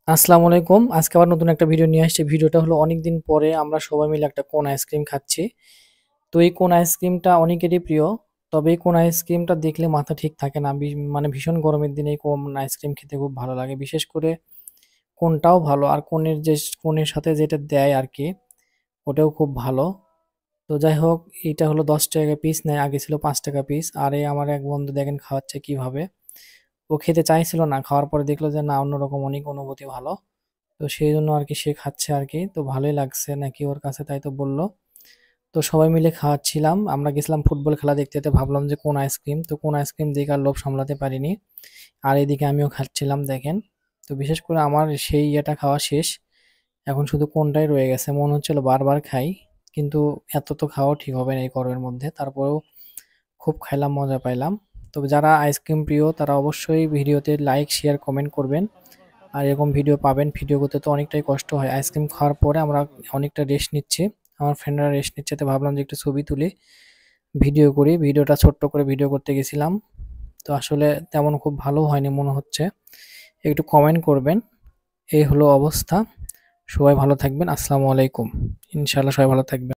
আসসালামু আলাইকুম। আজকে আবার নতুন একটা ভিডিও নিয়ে আসছি। ভিডিওটা হলো অনেকদিন পরে আমরা সবাই মিলে একটা কোন আইসক্রিম খাচ্ছি। তো এই কোন আইসক্রিমটা অনেকেরই প্রিয়। তবে এই কোন আইসক্রিমটা দেখলে মাথা ঠিক থাকে না। মানে ভীষণ গরমের দিনে এই কোন আইসক্রিম খেতে খুব ভালো লাগে। বিশেষ করে কোনটাও ভালো আর কোনের সাথে যেটা দেয় আরকি ওটাও খুব ভালো। তো যাই হোক এইটা হলো ৳১০ পিস নেয়, আগে ছিল ৳৫ পিস। আর এই আমার এক বন্ধু দেখেন খাওয়াচ্ছে কিভাবে। ও খেতে চাইছিল না, খাওয়ার পরে দেখলো যে না অন্যরকম অনেক অনুভূতি ভালো। তো সেই জন্য আরকি সে খাচ্ছে আরকি। তো ভালোই লাগছে নাকি ওর কাছে তাই তো বলল। তো সবাই মিলে খাওয়াচ্ছিলাম। আমরা গেছিলাম ফুটবল খেলা দেখতে, যেতে ভাবলাম যে কোন আইসক্রিম, তো কোন আইসক্রিম দেখে আর লোভ সামলাতে পারিনি। আর এদিকে আমিও খাচ্ছিলাম দেখেন। তো বিশেষ করে আমার সেই ইয়েটা খাওয়া শেষ। এখন শুধু কোনটাই রয়ে গেছে। মনে হচ্ছিল বারবার খাই। কিন্তু এত তো খাওয়া ঠিক হবে না এই গরমের মধ্যে। তারপরেও খুব খাইলাম, মজা পাইলাম। তবে যারা আইসক্রিম প্রিয় তারা অবশ্যই ভিডিওতে লাইক, শেয়ার, কমেন্ট করবেন। আর এরকম ভিডিও পাবেন। ভিডিও করতে তো অনেকটাই কষ্ট হয়। আইসক্রিম খাওয়ার পরে আমরা অনেকটা রেস্ট নিচ্ছি। আমার ফ্রেন্ডরা রেস্ট নিচ্ছে, তো ভাবলাম যে একটু ছবি তুলি, ভিডিও করি। ভিডিওটা ছোট্ট করে ভিডিও করতে গেছিলাম। তো আসলে তেমন খুব ভালো হয়নি মনে হচ্ছে। একটু কমেন্ট করবেন। এই হলো অবস্থা। সবাই ভালো থাকবেন। আসসালামু আলাইকুম। ইনশাআল্লাহ সবাই ভালো থাকবেন।